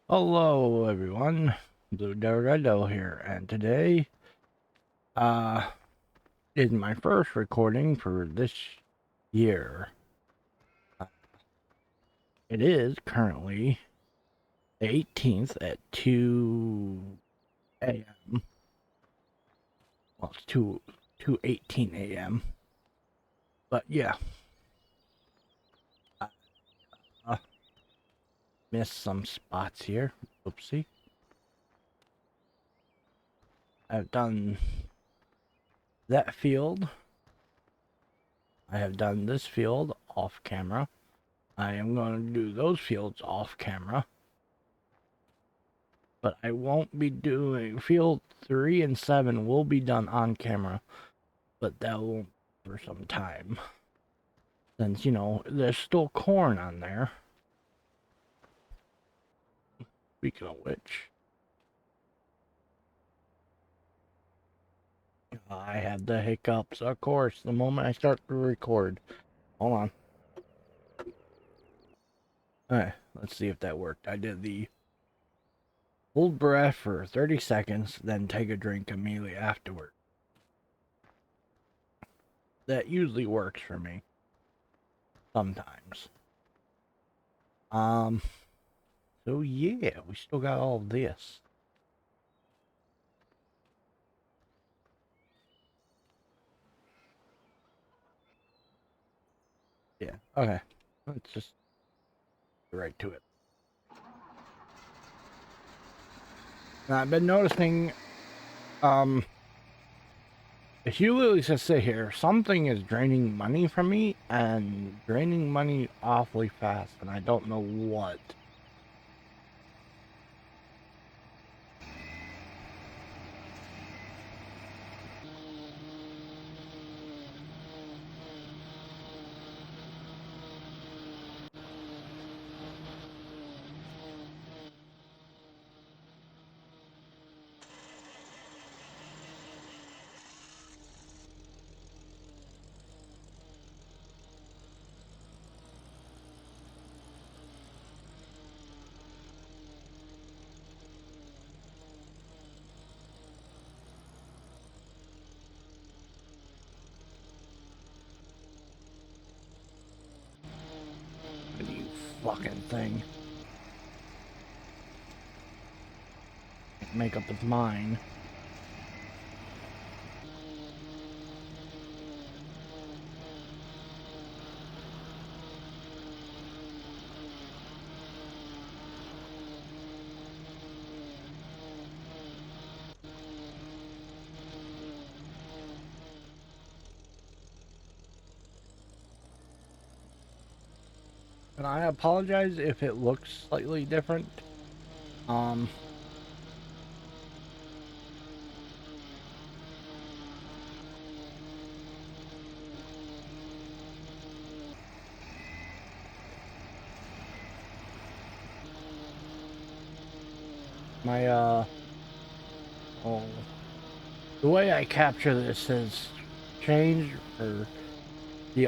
Hello everyone, Blue Dorado here, and today uh is my first recording for this year. Uh, it is currently the 18th at 2 a.m. Well, it's 2:18 a.m. But yeah, I missed some spots here. Oopsie. I've done that field. I have done this field off camera. I am going to do those fields off camera. But I won't be doing field 3 and 7 will be done on camera, but that won't for some time. Since, there's still corn on there. Speaking of which, I have the hiccups, of course, the moment I start to record. Hold on. Alright, let's see if that worked. I did the hold breath for 30 seconds, then take a drink immediately afterward. That usually works for me. Sometimes. So yeah, we still got all of this. Yeah, okay. Let's just get right to it. Now, I've been noticing, if you literally just sit here, something is draining money from me and draining money awfully fast, and I don't know what. You fucking thing. Can't make up its mind. And I apologize if it looks slightly different. Um, my, oh, the way I capture this has changed for the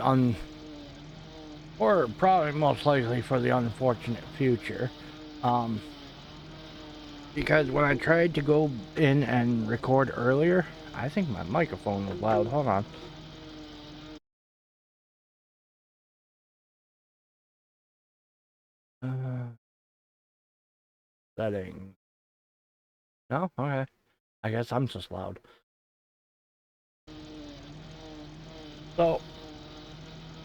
or probably most likely for the unfortunate future. Um, because when I tried to go in and record earlier, I think my microphone was loud. Hold on. Uh, setting. No? Okay. I guess I'm just loud. So,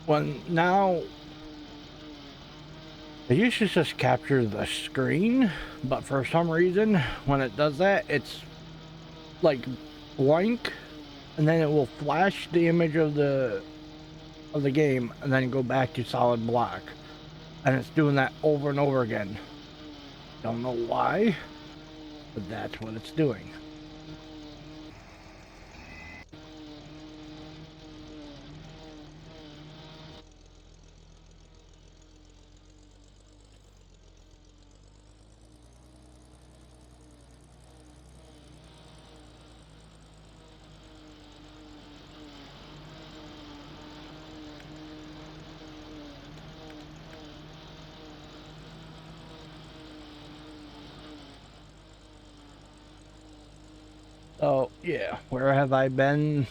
when now, it used to just capture the screen, but for some reason, when it does that, it's like blank, and then it will flash the image of the game, and then go back to solid black. And it's doing that over and over again. Don't know why, but that's what it's doing. So yeah, where have I been?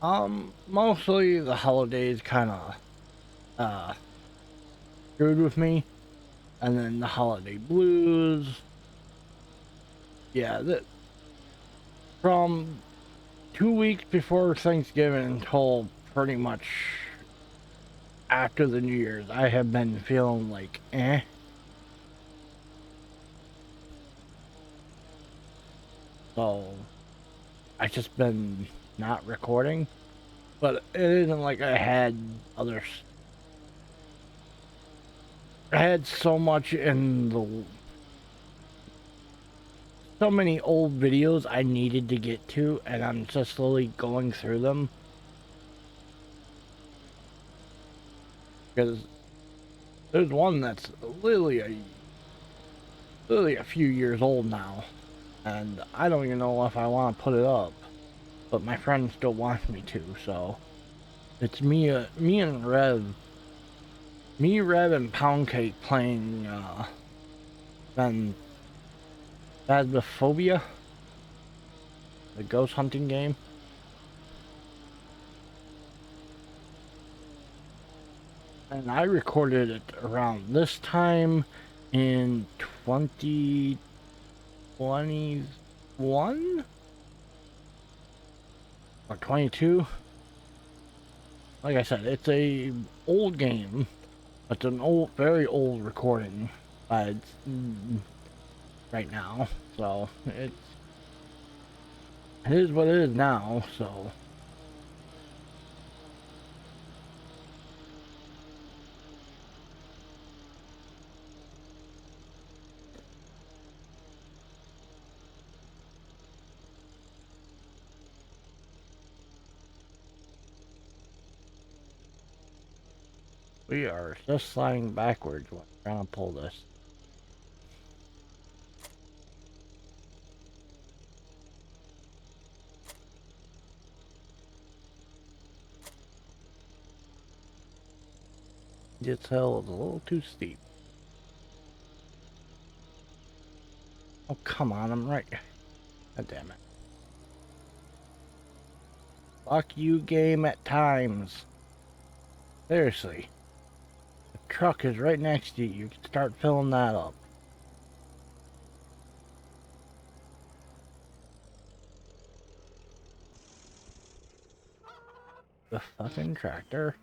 Mostly the holidays kind of uh screwed with me, and then the holiday blues. Yeah, from 2 weeks before Thanksgiving until pretty much after the New Year's, I have been feeling like eh. So I just been not recording, but it isn't like I had others. I had so much in the so many old videos I needed to get to, and I'm just slowly going through them because there's one that's literally a few years old now, and I don't even know if I want to put it up, but my friend still wants me to, so it's me and Rev, and Pound Cake playing then Phasmophobia, the ghost hunting game. And I recorded it around this time in 2021 or 22. Like I said, it's a old game. It's an very old recording. It's right now, so it is what it is now. So we are just sliding backwards when we're trying to pull this. This hill is a little too steep. Oh come on, I'm right. God damn it. Fuck you, game at times. Seriously. The truck is right next to you. You can start filling that up. The fucking tractor.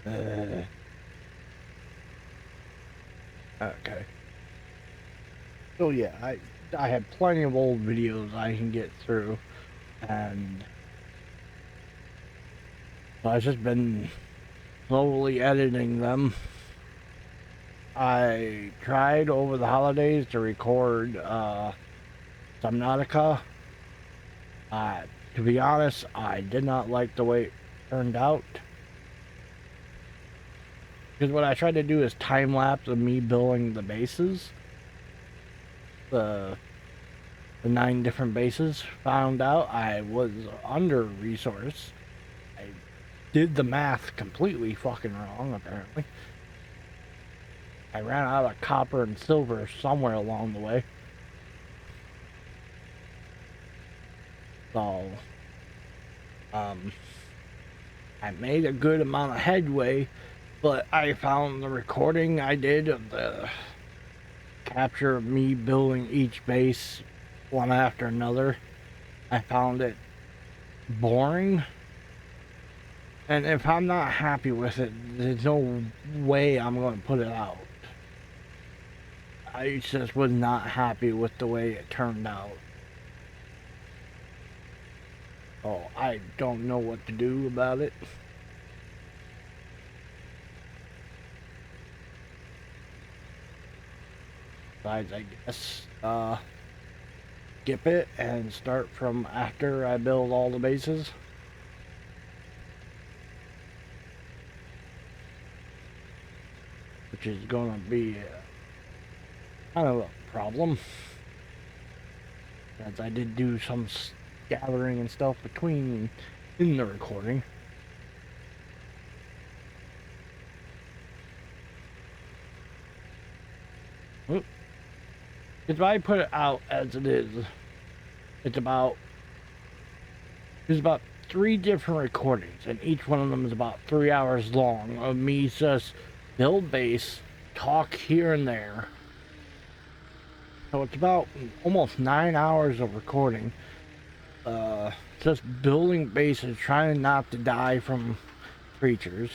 Uh, okay. So yeah, I have plenty of old videos I can get through, and so I've just been slowly editing them. I tried over the holidays to record Subnautica. Uh, to be honest, I did not like the way it turned out. Because what I tried to do is time lapse of me building the bases, the the 9 different bases. Found out I was under resourced. I did the math completely fucking wrong. Apparently, I ran out of copper and silver somewhere along the way. So, um, I made a good amount of headway, but I found the recording I did of the capture of me building each base one after another. I found it boring. And if I'm not happy with it, there's no way I'm going to put it out. I just was not happy with the way it turned out. Oh, I don't know what to do about it. Besides, I guess, skip it and start from after I build all the bases. Which is going to be kind of a problem. as I did do some gathering and stuff between in the recording. If I put it out as it is, it's about there's about 3 different recordings, and each one of them is about 3 hours long of me just build bass, talk here and there. So it's about almost 9 hours of recording. Just building bases, trying not to die from creatures.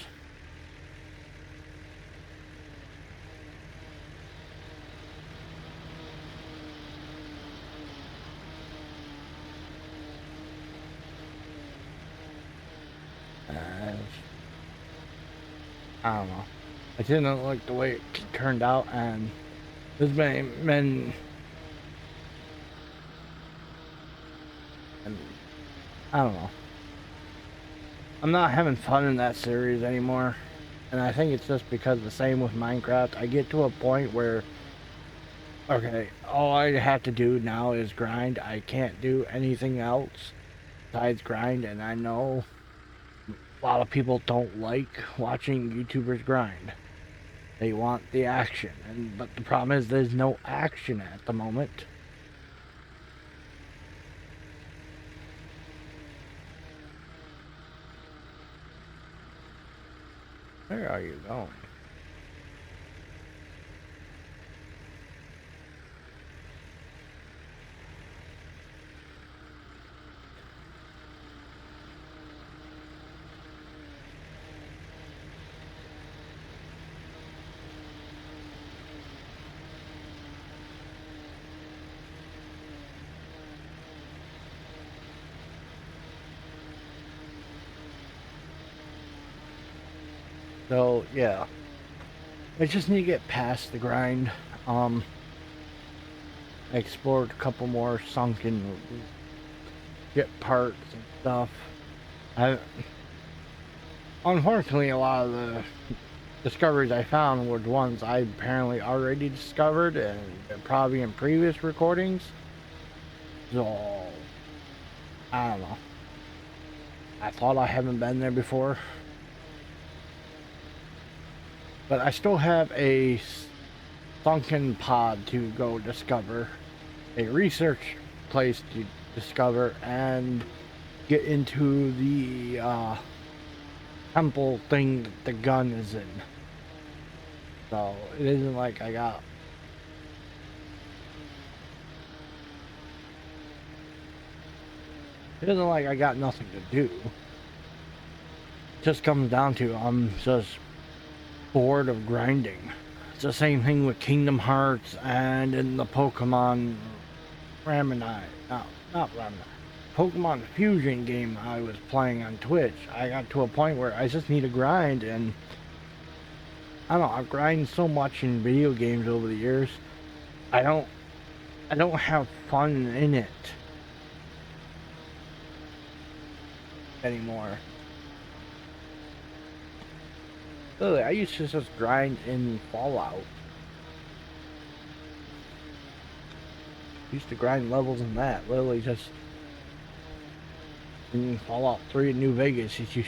I don't know. I didn't like the way it turned out, and there's been and I don't know. I'm not having fun in that series anymore, and I think it's just because the same with Minecraft. I get to a point where, okay, all I have to do now is grind. I can't do anything else besides grind, and I know a lot of people don't like watching YouTubers grind. They want the action, but the problem is there's no action at the moment. Where are you going? So yeah, I just need to get past the grind. I explored a couple more sunken get parts and stuff. I Unfortunately, a lot of the discoveries I found were ones I apparently already discovered and probably in previous recordings. So I don't know. I thought I haven't been there before, but I still have a sunken pod to go discover, a research place to discover, and get into the temple thing that the gun is in. So it isn't like I got nothing to do. It just comes down to I'm just bored of grinding. It's the same thing with Kingdom Hearts and in the Pokemon Ramanai. No, not Ramanai. Pokemon Fusion game I was playing on Twitch. I got to a point where I just need to grind, and I don't know, I've grinded so much in video games over the years. I don't have fun in it anymore. Literally, I used to just grind in Fallout. Used to grind levels in that. Literally just in Fallout 3 in New Vegas, if you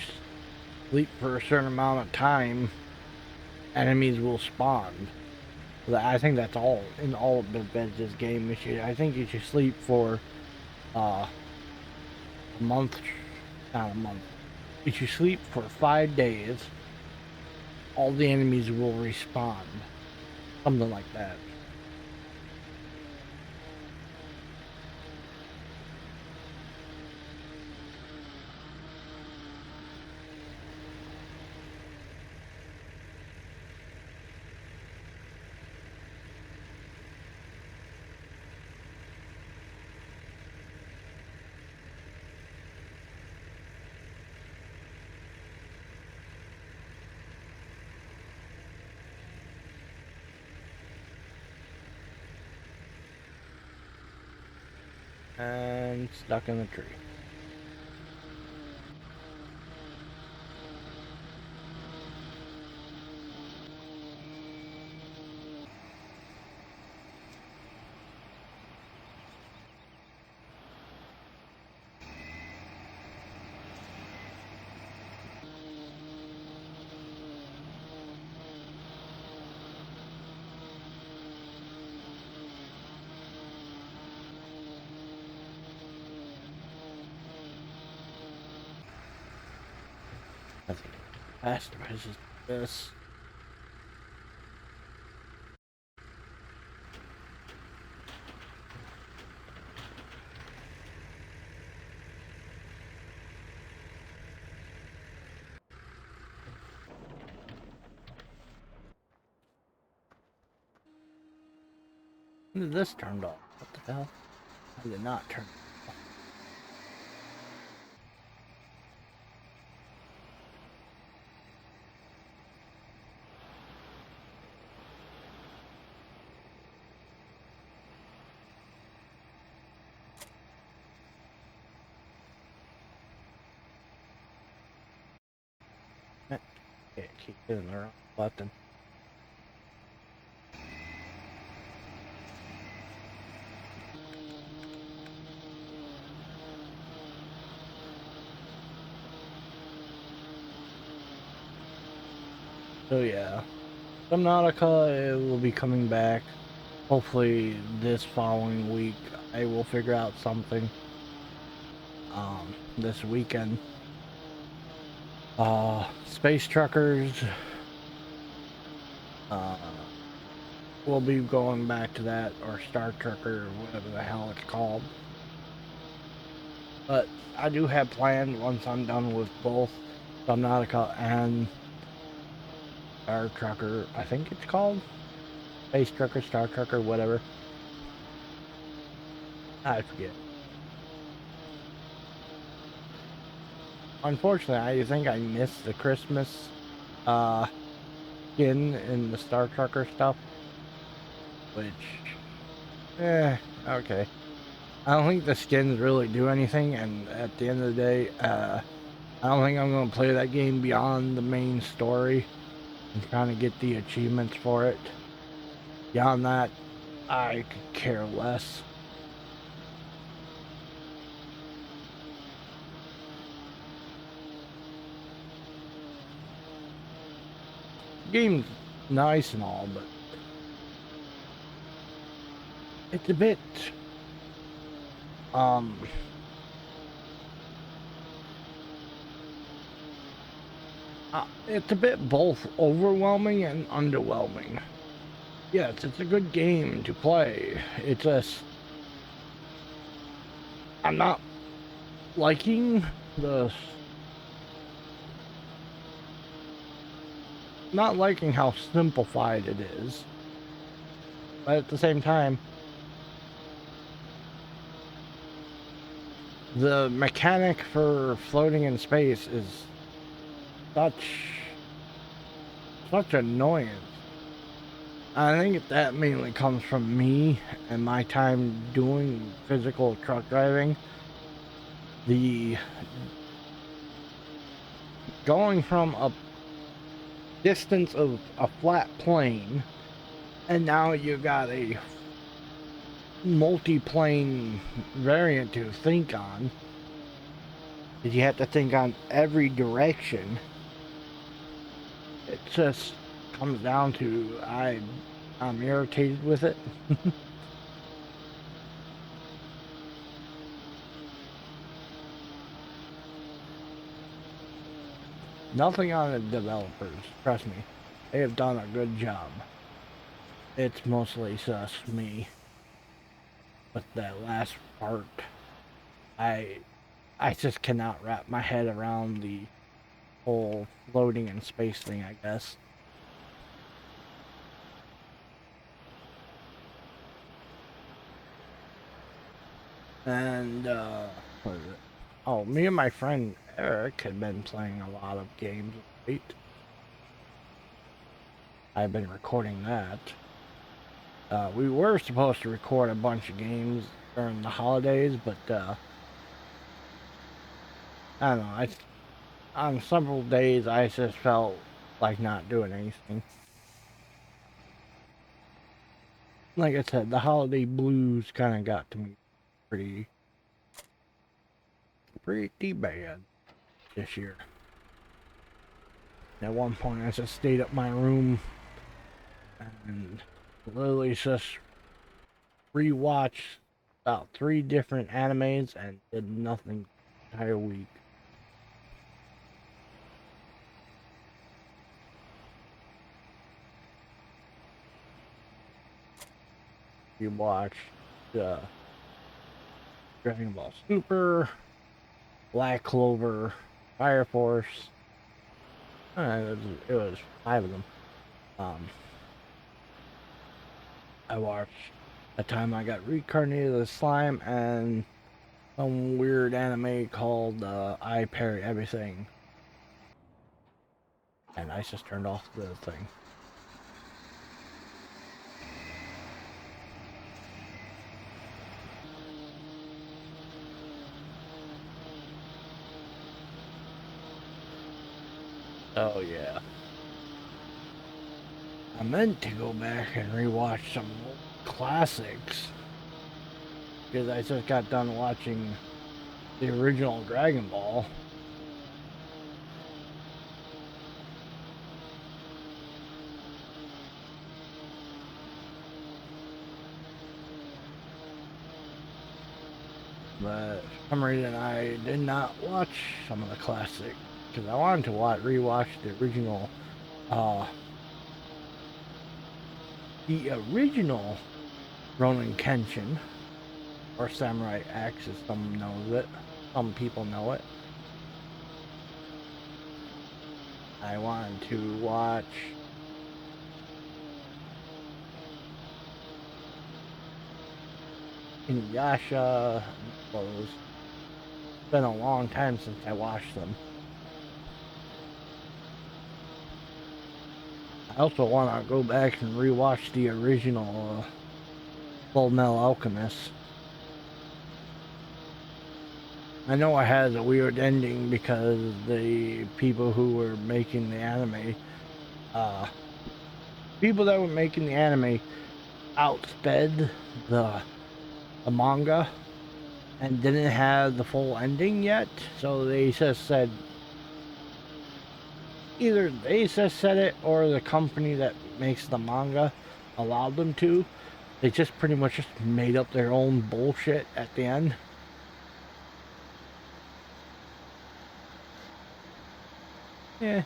sleep for a certain amount of time, enemies will spawn. I think that's all in all of Bethesda's game. I think you should sleep for a month, not a month. If you sleep for 5 days, all the enemies will respawn. Something like that. And stuck in the tree. I think faster is just this. When did this turn off? What the hell? I did not turn it off. Yeah, keep hitting the wrong button. So yeah, Subnautica will be coming back. Hopefully this following week I will figure out something. This weekend. Space Truckers. Uh, we'll be going back to that, or Star Trucker, or whatever the hell it's called. But I do have planned once I'm done with both Subnautica and Star Trucker. I think it's called Space Trucker, Star Trucker, whatever. I forget. Unfortunately, I think I missed the Christmas skin in the Star Trucker stuff, which, okay. I don't think the skins really do anything, and at the end of the day, I don't think I'm going to play that game beyond the main story and trying to get the achievements for it. Beyond that, I could care less. The game's nice and all, but it's a bit it's a bit both overwhelming and underwhelming. Yes, it's a good game to play. It's just I'm not liking the not liking how simplified it is. But at the same time, the mechanic for floating in space is such annoyance. I think that mainly comes from me and my time doing physical truck driving. The going from a distance of a flat plane, and now you got a multi-plane variant to think on. You have to think on every direction. It just comes down to I'm irritated with it. Nothing on the developers, trust me. They have done a good job. It's mostly just me. But that last part, I just cannot wrap my head around the whole floating in space thing, I guess. And what is it? Oh, me and my friend Eric had been playing a lot of games late. I've been recording that. We were supposed to record a bunch of games during the holidays, but I don't know. On several days, I just felt like not doing anything. Like I said, the holiday blues kind of got to me pretty bad this year. At one point, I just stayed up my room and literally just rewatched about 3 different animes and did nothing the entire week. You watched uh, Dragon Ball Super, Black Clover, Fire Force. It was 5 of them. Um, I watched a time I got reincarnated as slime and some weird anime called I Parry Everything. And I just turned off the thing. Oh yeah. I meant to go back and rewatch some classics because I just got done watching the original Dragon Ball. But for some reason I did not watch some of the classics because I wanted to rewatch uh, the original Ronin Kenshin or Samurai X, as some knows it. Some people know it. I wanted to watch Inuyasha. Well, it's been a long time since I watched them. I also want to go back and rewatch the original Full Metal Alchemist. I know it has a weird ending because the people who were making the anime, people that were making the anime outsped the manga and didn't have the full ending yet, so they just said either they just said it or the company that makes the manga allowed them to. They just pretty much just made up their own bullshit at the end. Yeah.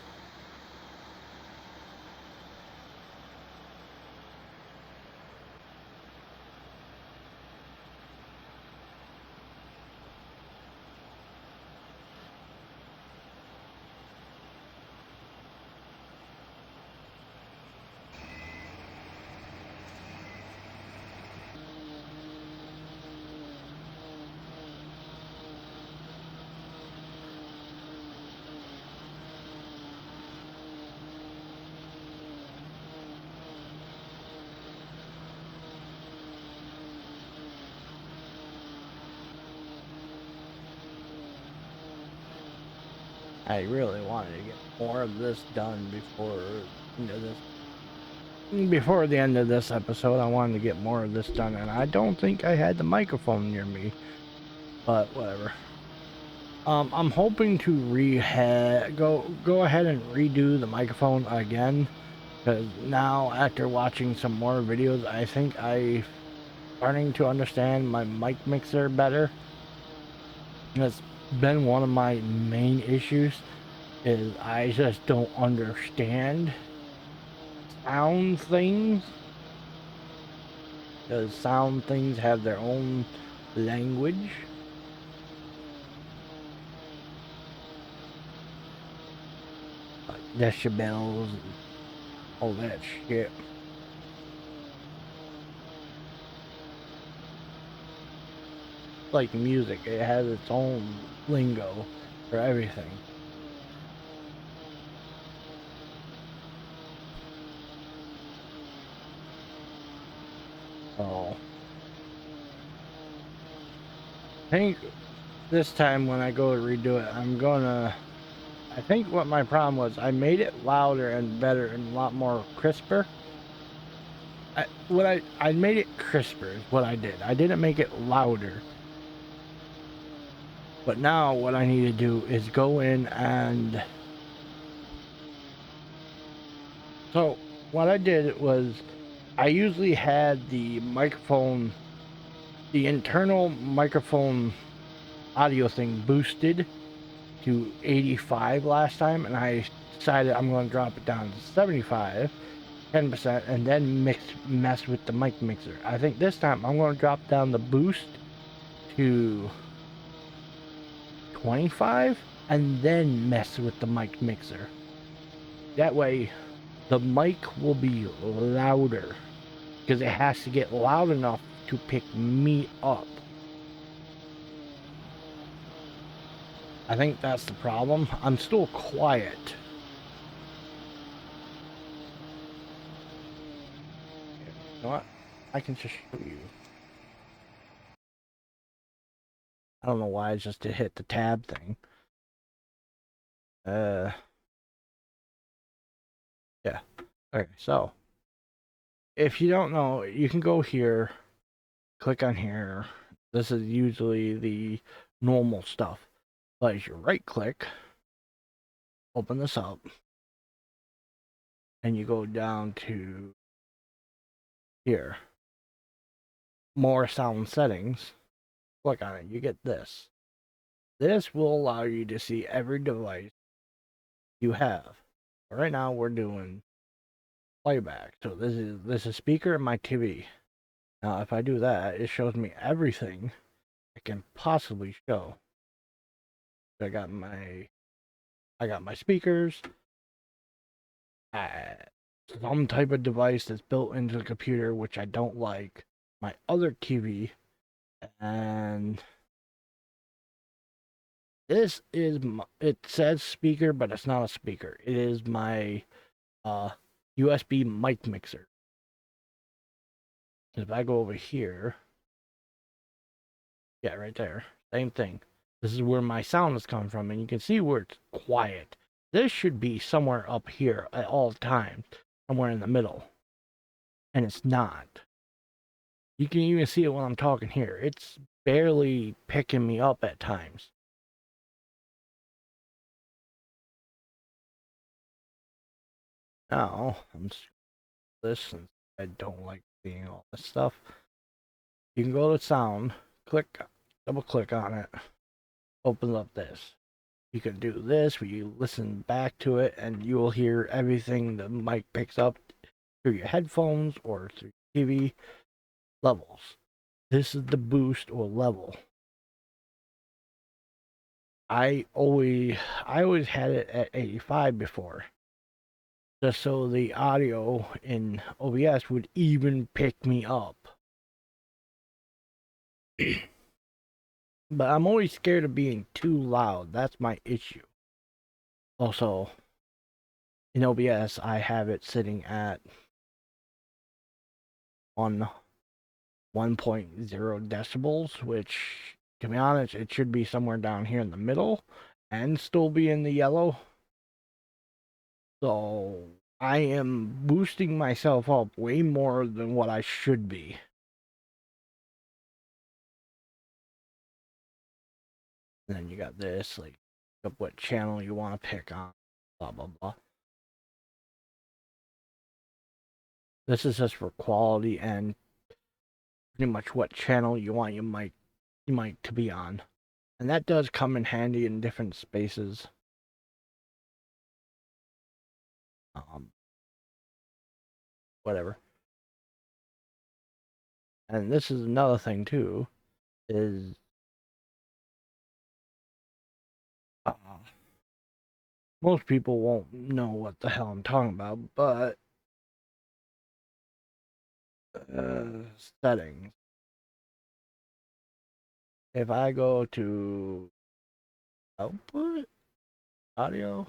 I really wanted to get more of this done before the end of this episode. I wanted to get more of this done, and I don't think I had the microphone near me, but whatever. I'm hoping to go ahead and redo the microphone again, because now after watching some more videos, I think I'm starting to understand my mic mixer better. It's been one of my main issues is I just don't understand sound things, because sound things have their own language. Like decibels and all that shit. Like music, it has its own lingo for everything. Oh, I think this time when I go to redo it, I think what my problem was, I made it louder and better and a lot more crisper. I made it crisper is what I did. I didn't make it louder. But now what I need to do is go in and... So what I did was I usually had the internal microphone audio thing boosted to 85 last time, and I decided I'm going to drop it down to 75 10%, and then mess with the mic mixer. I think this time I'm going to drop down the boost to 25 and then mess with the mic mixer. That way the mic will be louder because it has to get loud enough to pick me up. I think that's the problem. I'm still quiet. You know what? I can just show you. I don't know why I just hit the tab thing. Yeah. Okay, so if you don't know, you can go here, click on here. This is usually the normal stuff. But as you right click, open this up, and you go down to here, more sound settings. Click on it, you get this. This will allow you to see every device you have. Right now we're doing playback. So this is speaker and my TV. Now if I do that, it shows me everything it can possibly show. I got my speakers, some type of device that's built into the computer which I don't like, my other TV, and this is it says speaker, but it's not a speaker. It is my USB mic mixer. If I go over here, yeah, right there, same thing. This is where my sound is coming from, and you can see where it's quiet. This should be somewhere up here at all times, somewhere in the middle, and it's not. You can even see it when I'm talking here. It's barely picking me up at times. Now, I'm just this since I don't like seeing all this stuff. You can go to sound, click, double click on it, open up this. You can do this where you listen back to it and you will hear everything the mic picks up through your headphones or through TV levels. This is the boost or level. I always had it at 85 before, just so the audio in OBS would even pick me up. But I'm always scared of being too loud. That's my issue. Also, in OBS, I have it sitting at on 1.0 decibels, which, to be honest, it should be somewhere down here in the middle and still be in the yellow. So I am boosting myself up way more than what I should be. And then you got this, like, what channel you want to pick on, blah, blah, blah. This is just for quality and pretty much what channel you want your mic to be on. And that does come in handy in different spaces. Whatever. And this is another thing too, is most people won't know what the hell I'm talking about, but settings. If I go to output, audio,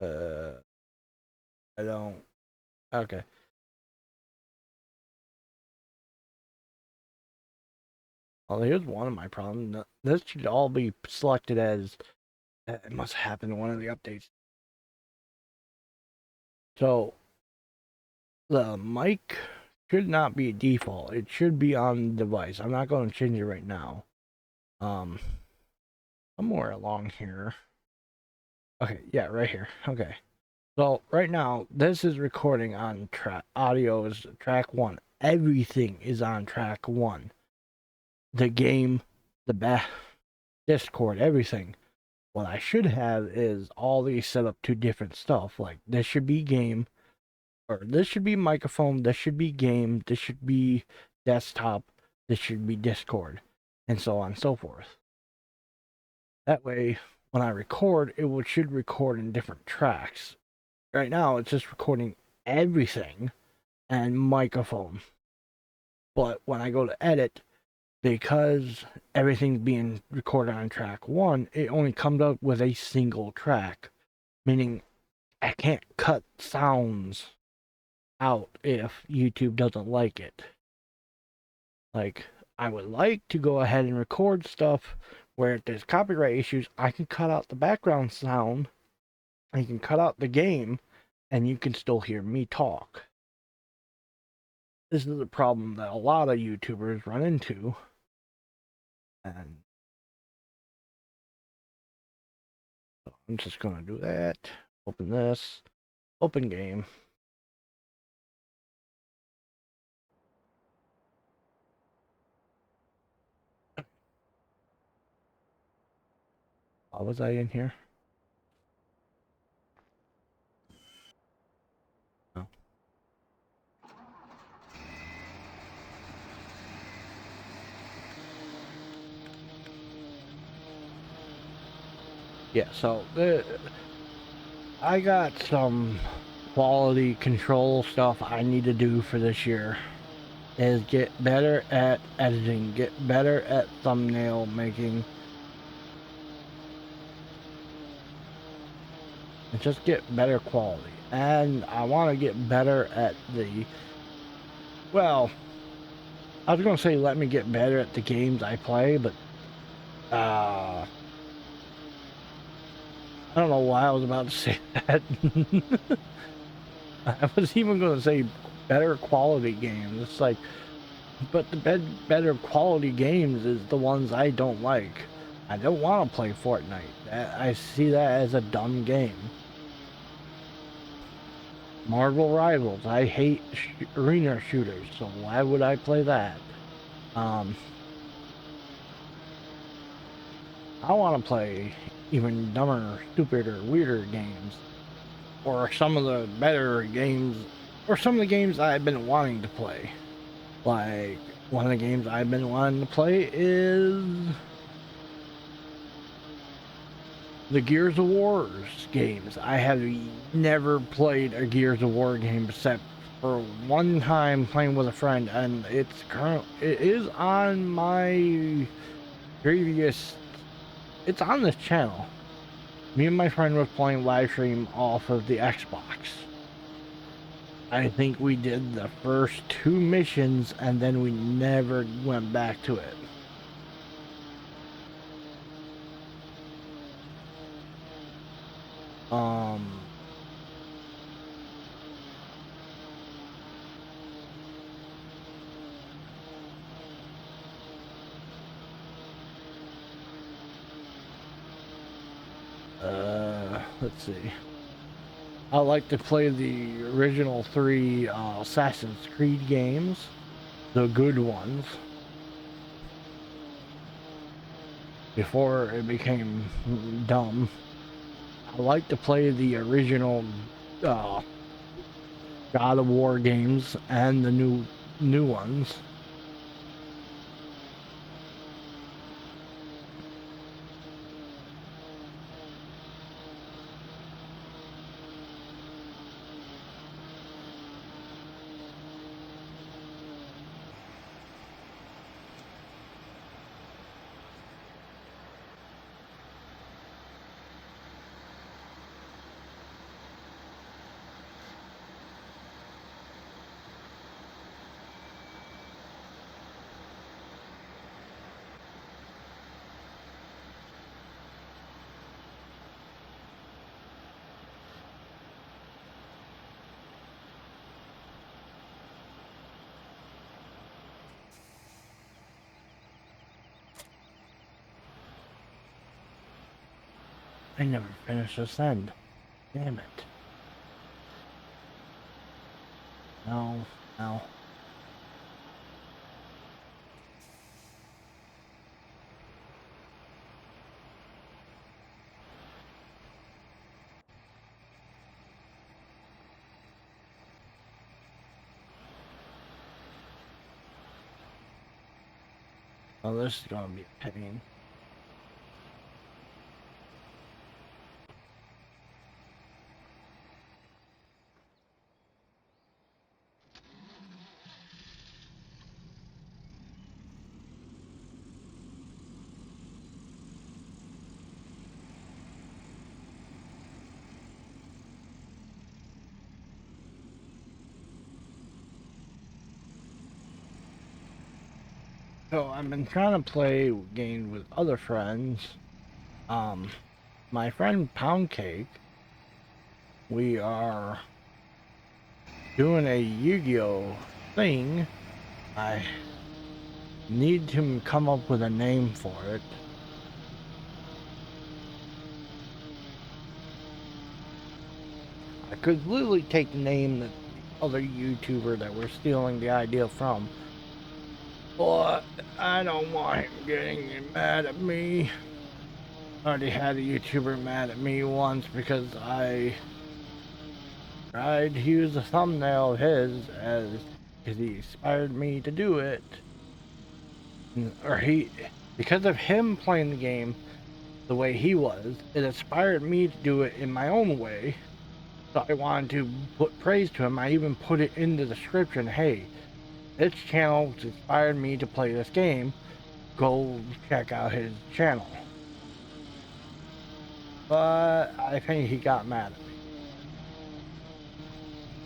I don't, okay. Well, here's one of my problems. This should all be selected as, it must happen in one of the updates. So, the mic should not be default. It should be on the device. I'm not going to change it right now. Somewhere along here. Okay, yeah, right here. Okay. So right now, this is recording on audio is track 1. Everything is on track 1. The game, the Discord, everything. What I should have is all these set up to different stuff. Like this should be game, or this should be microphone, this should be game, this should be desktop, this should be Discord, and so on and so forth. That way, when I record, should record in different tracks. Right now, it's just recording everything and microphone. But when I go to edit, because everything's being recorded on track one, it only comes up with a single track, meaning I can't cut sounds out if YouTube doesn't like it. Like, I would like to go ahead and record stuff where if there's copyright issues, I can cut out the background sound, I can cut out the game, and you can still hear me talk. This is a problem that a lot of YouTubers run into. And so I'm just gonna do that. Open this. Open game. Why was I in here? No. Yeah, so I got some quality control stuff I need to do for this year. Is get better at editing, get better at thumbnail making, and just get better quality. And I want to get better at well, I was going to say let me get better at the games I play, but I don't know why I was about to say that. I was even going to say better quality games. It's like, but the better quality games is the ones I don't like. I don't want to play Fortnite. I see that as a dumb game. Marvel Rivals. I hate arena shooters, so why would I play that? I want to play even dumber, stupider, weirder games, or some of the better games, or some of the games I've been wanting to play. Like one of the games I've been wanting to play is the Gears of War games. I have never played a Gears of War game except for one time playing with a friend, and it is on my previous. It's on this channel. Me and my friend was playing live stream off of the Xbox. I think we did the first 2 missions, and then we never went back to it. Let's see. I like to play the original 3 Assassin's Creed games, the good ones, before it became dumb. I like to play the original God of War games and the new ones. I never finished this end. Damn it. No, no. Oh, this is gonna be a pain. So I've been trying to play games with other friends. My friend Pound Cake, we are doing a Yu-Gi-Oh thing. I need to come up with a name for it. I could literally take the name that the other YouTuber that we're stealing the idea from, but I don't want him getting mad at me. I already had a YouTuber mad at me once because I tried to use a thumbnail of his as because he inspired me to do it. Or because of him playing the game the way he was, it inspired me to do it in my own way. So I wanted to put praise to him. I even put it in the description, hey, this channel inspired me to play this game. Go check out his channel. But I think he got mad at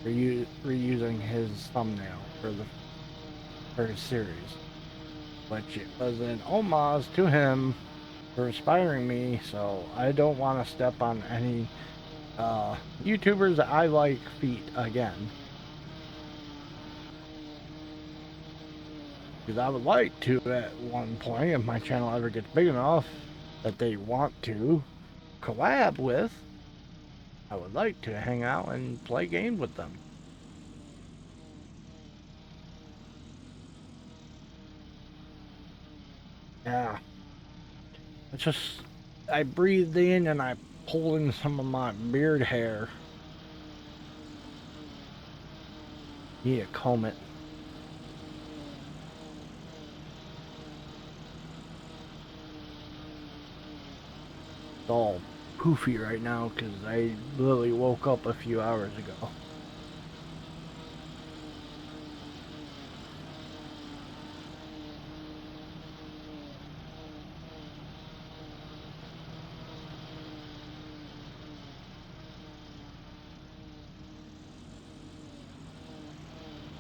me for reusing his thumbnail for his series. Which it was an homage to him for inspiring me, so I don't want to step on any YouTubers that I like feet again. Because I would like to, at one point, if my channel ever gets big enough that they want to collab with, I would like to hang out and play games with them. Yeah. It's just, I breathed in and I pulled in some of my beard hair. Need to comb it. It's all poofy right now because I literally woke up a few hours ago.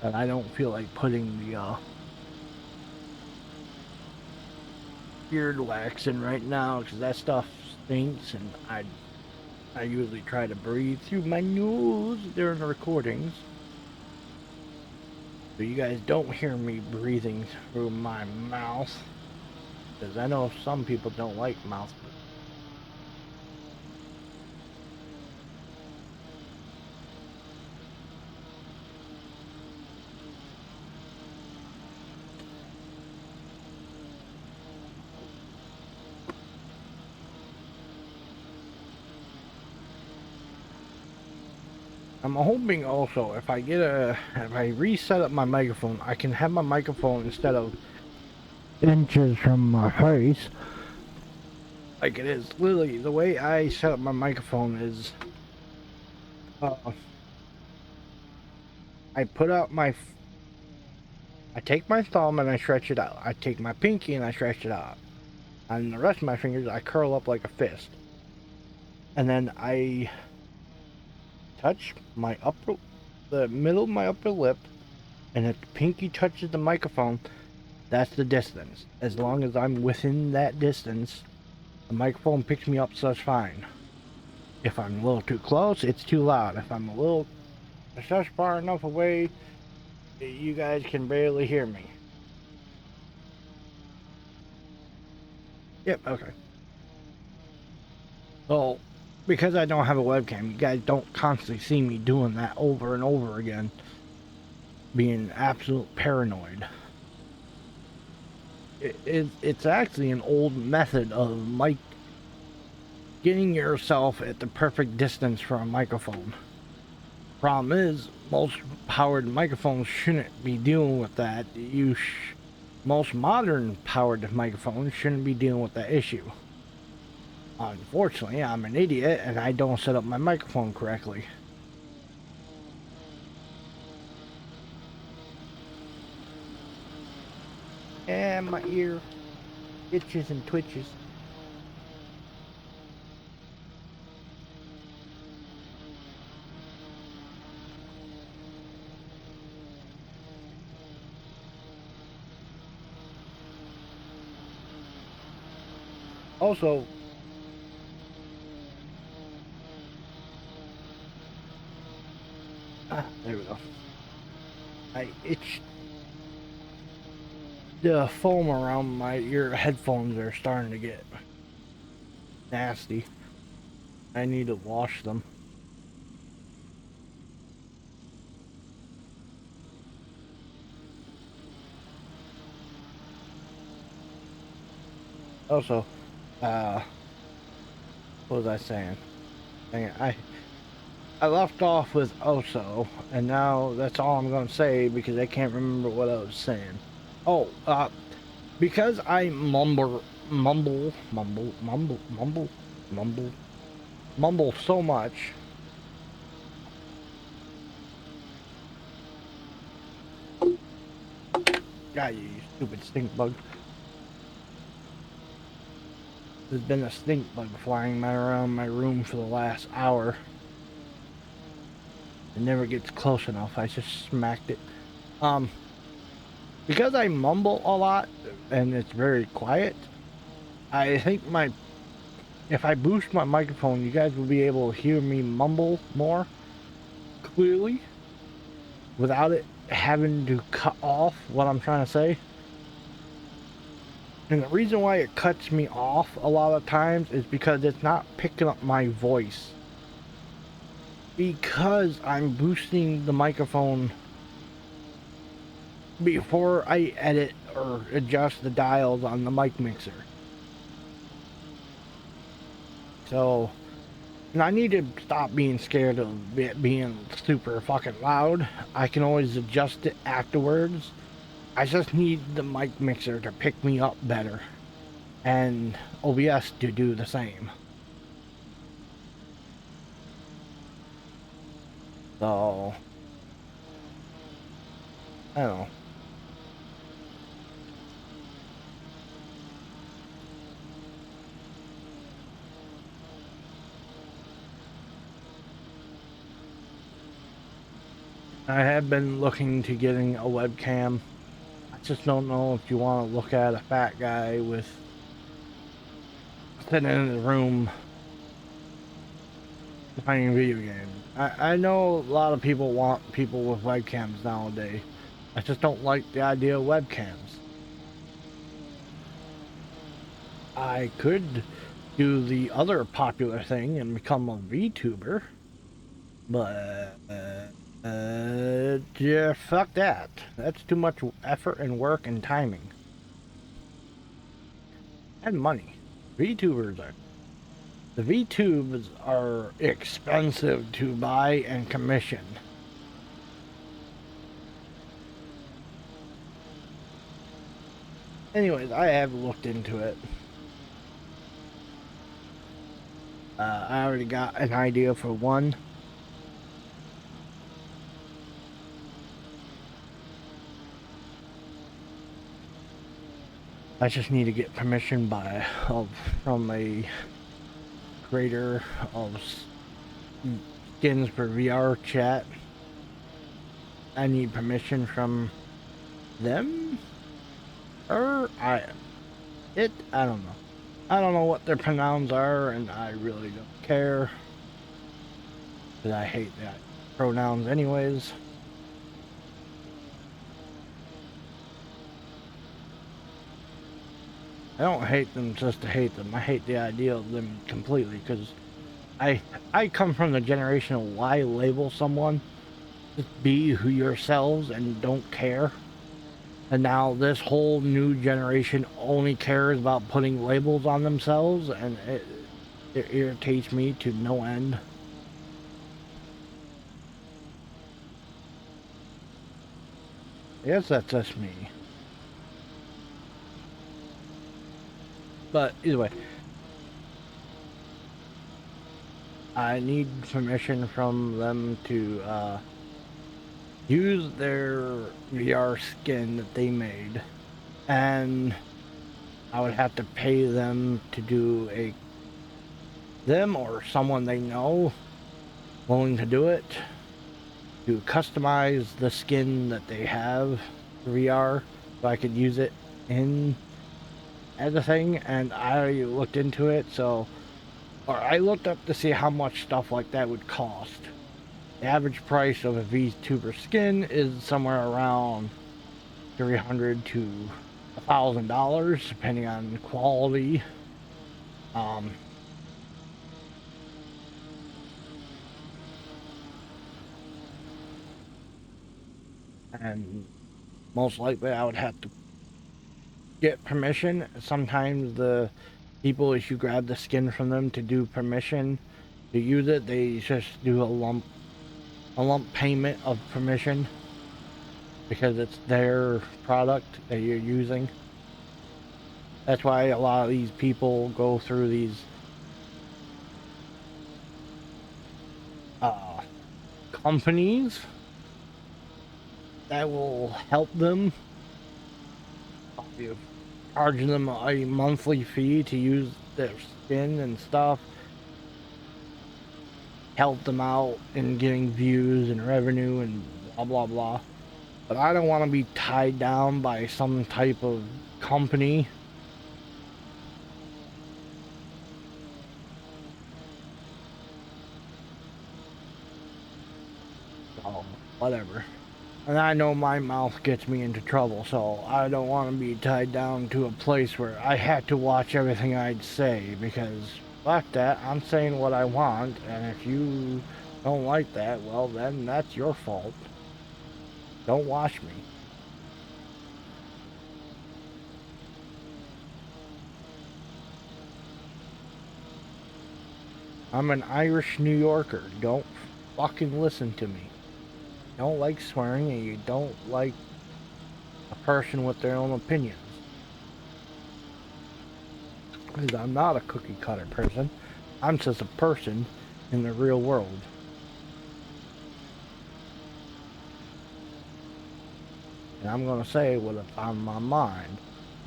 And I don't feel like putting the beard wax in right now because that stuff stinks, and I usually try to breathe through my nose during the recordings, so you guys don't hear me breathing through my mouth, because I know some people don't like mouth breathing. I'm hoping also if I reset up my microphone, I can have my microphone instead of inches from my face. Like it is literally the way I set up my microphone is I put out I take my thumb and I stretch it out. I take my pinky and I stretch it out. And the rest of my fingers I curl up like a fist. And then I touch the middle of my upper lip, and if the pinky touches the microphone, that's the distance. As long as I'm within that distance, the microphone picks me up just fine. If I'm a little too close, it's too loud. If I'm just far enough away, you guys can barely hear me. Yep, okay. So, because I don't have a webcam, you guys don't constantly see me doing that over and over again, being absolute paranoid. It's actually an old method of getting yourself at the perfect distance for a microphone. Problem is, most powered microphones shouldn't be dealing with that. most modern powered microphones shouldn't be dealing with that issue. Unfortunately, I'm an idiot and I don't set up my microphone correctly. And my ear itches and twitches. Also, there we go. I itch. The foam around my ear headphones are starting to get nasty. I need to wash them. Also, what was I saying? Dang it, I left off with Oso, and now that's all I'm gonna say because I can't remember what I was saying. Oh, because I mumble so much. God, you stupid stink bug. There's been a stink bug flying around my room for the last hour. It never gets close enough. I just smacked it. Because I mumble a lot and it's very quiet, I think if I boost my microphone, you guys will be able to hear me mumble more clearly without it having to cut off what I'm trying to say. And the reason why it cuts me off a lot of times is because it's not picking up my voice. Because I'm boosting the microphone before I edit or adjust the dials on the mic mixer. So, and I need to stop being scared of it being super fucking loud. I can always adjust it afterwards. I just need the mic mixer to pick me up better. And OBS to do the same. So, I don't know. I have been looking to getting a webcam. I just don't know if you want to look at a fat guy with sitting in the room playing video games. I know a lot of people want people with webcams nowadays. I just don't like the idea of webcams. I could do the other popular thing and become a VTuber, but yeah, fuck that. That's too much effort and work and timing. And money. VTubers are. The VTubers are expensive to buy and commission. Anyways, I have looked into it. I already got an idea for one. I just need to get permission from a creator of skins for VR chat. I need permission from them, or I don't know. I don't know what their pronouns are, and I really don't care because I hate that pronouns anyways. I don't hate them just to hate them. I hate the idea of them completely because I come from the generation of why label someone. Just be who yourselves and don't care. And now this whole new generation only cares about putting labels on themselves, and it irritates me to no end. I guess that's just me. But either way, I need permission from them to use their VR skin that they made, and I would have to pay them to do them or someone they know willing to do it to customize the skin that they have VR so I could use it in as a thing. And I looked into it, or I looked up to see how much stuff like that would cost. The average price of a VTuber skin is somewhere around $300 to $1,000 depending on quality. Um, and most likely I would have to get permission. Sometimes the people, if you grab the skin from them to do permission to use it, they just do a lump payment of permission because it's their product that you're using. That's why a lot of these people go through these uh, companies that will help them, you charging them a monthly fee to use their skin and stuff, help them out in getting views and revenue and blah blah blah. But I don't want to be tied down by some type of company. So, whatever. And I know my mouth gets me into trouble, so I don't want to be tied down to a place where I have to watch everything I'd say, because fuck that, I'm saying what I want, and if you don't like that, well then that's your fault. Don't watch me. I'm an Irish New Yorker. Don't fucking listen to me. You don't like swearing and you don't like a person with their own opinions. Because I'm not a cookie cutter person. I'm just a person in the real world. And I'm gonna say what's on my mind,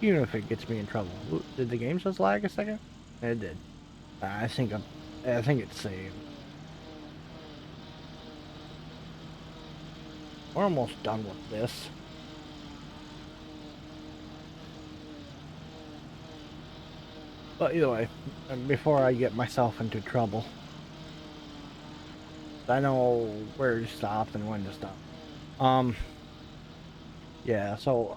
even if it gets me in trouble. Did the game just lag a second? It did. I think I think it's saved. We're almost done with this. But either way, before I get myself into trouble, I know where to stop and when to stop. Um, yeah, so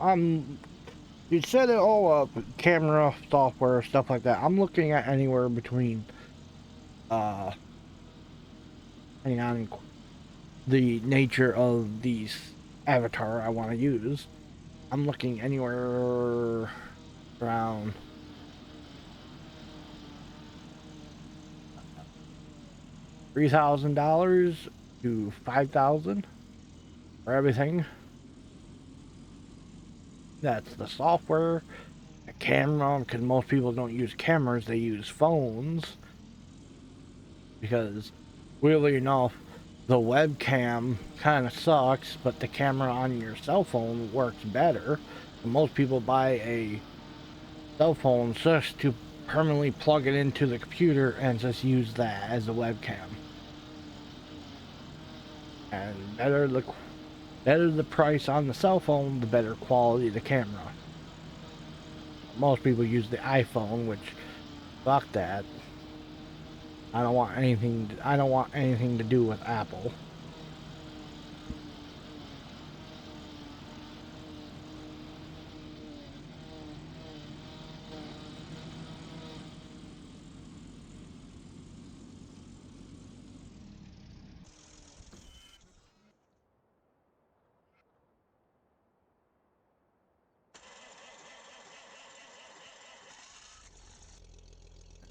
you set it all up, camera, software, stuff like that. I'm looking at anywhere between, uh, depending on the nature of these avatar I want to use. I'm looking anywhere around $3,000 to $5,000 for everything. That's the software, the camera, because most people don't use cameras, they use phones. Because, weirdly enough, the webcam kind of sucks, but the camera on your cell phone works better. And most people buy a cell phone just to permanently plug it into the computer and just use that as a webcam. And better the price on the cell phone, the better quality of the camera. Most people use the iPhone, which fuck that. I don't want anything to do with Apple.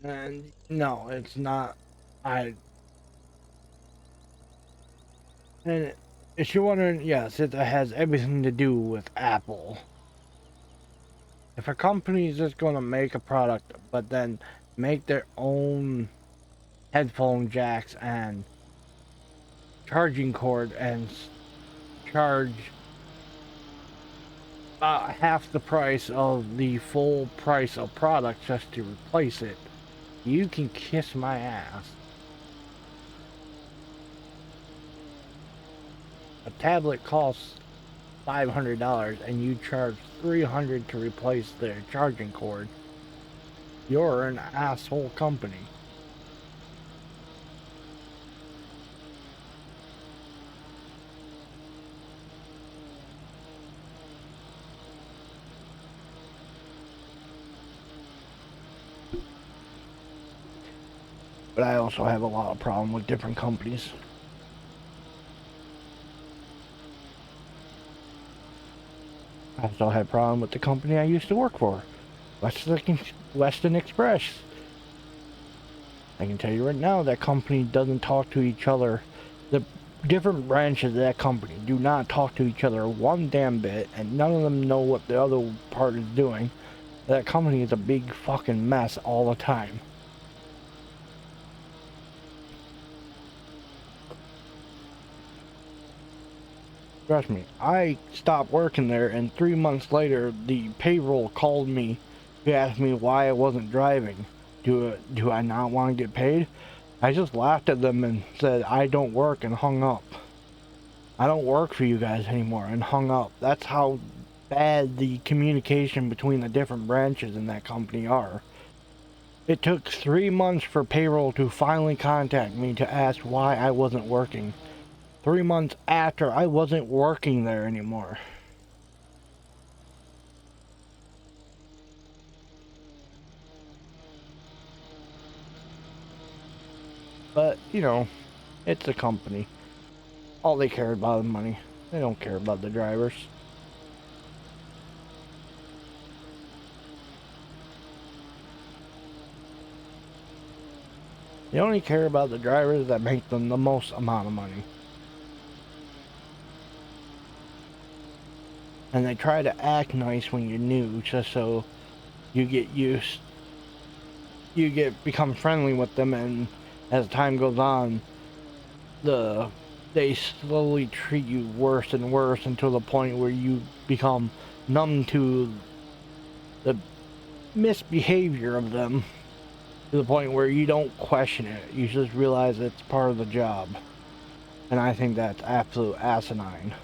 And no, it's not. I and if you're wondering, yes, it has everything to do with Apple. If a company is just going to make a product, but then make their own headphone jacks and charging cord and charge half the price of the full price of product just to replace it, you can kiss my ass. A tablet costs $500 and you charge $300 to replace their charging cord. You're an asshole company. But I also have a lot of problem with different companies. I also had a problem with the company I used to work for, Western Express. I can tell you right now, that company doesn't talk to each other. The different branches of that company do not talk to each other one damn bit, and none of them know what the other part is doing. That company is a big fucking mess all the time. Trust me, I stopped working there, and 3 months later, the payroll called me to ask me why I wasn't driving. Do I not want to get paid? I just laughed at them and said, I don't work, and hung up. I don't work for you guys anymore, and hung up. That's how bad the communication between the different branches in that company are. It took 3 months for payroll to finally contact me to ask why I wasn't working. 3 months after I wasn't working there anymore. But, you know, it's a company. All they care about is money. They don't care about the drivers. They only care about the drivers that make them the most amount of money. And they try to act nice when you're new, just so you get used, become friendly with them, and as time goes on, they slowly treat you worse and worse until the point where you become numb to the misbehavior of them, to the point where you don't question it. You just realize it's part of the job. And I think that's absolute asinine.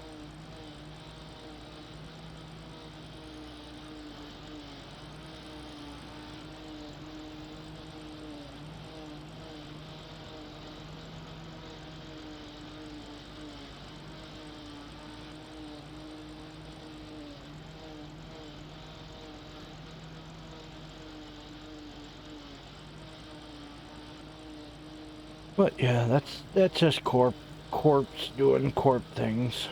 But yeah, that's just corps doing corp things.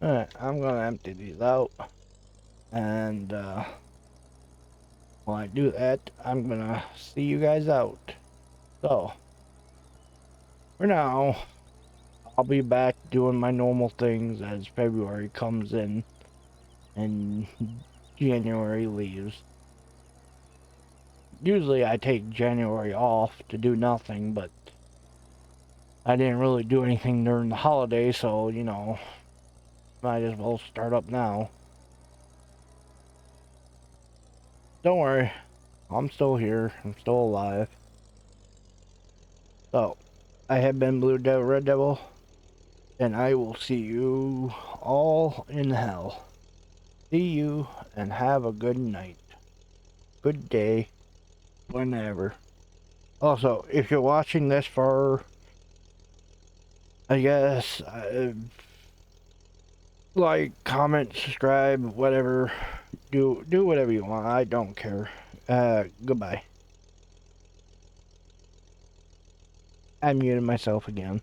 Alright, I'm gonna empty these out, and while I do that, I'm gonna see you guys out. So, for now, I'll be back doing my normal things as February comes in and January leaves. Usually I take January off to do nothing, but I didn't really do anything during the holiday, so, you know, might as well start up now. Don't worry, I'm still here, I'm still alive. So, I have been Blue Devil Red Devil, and I will see you all in hell. See you, and have a good night. Good day. Whenever. Also, if you're watching this for, I guess, like, comment, subscribe, whatever. Do whatever you want. I don't care. Goodbye. I muted myself again.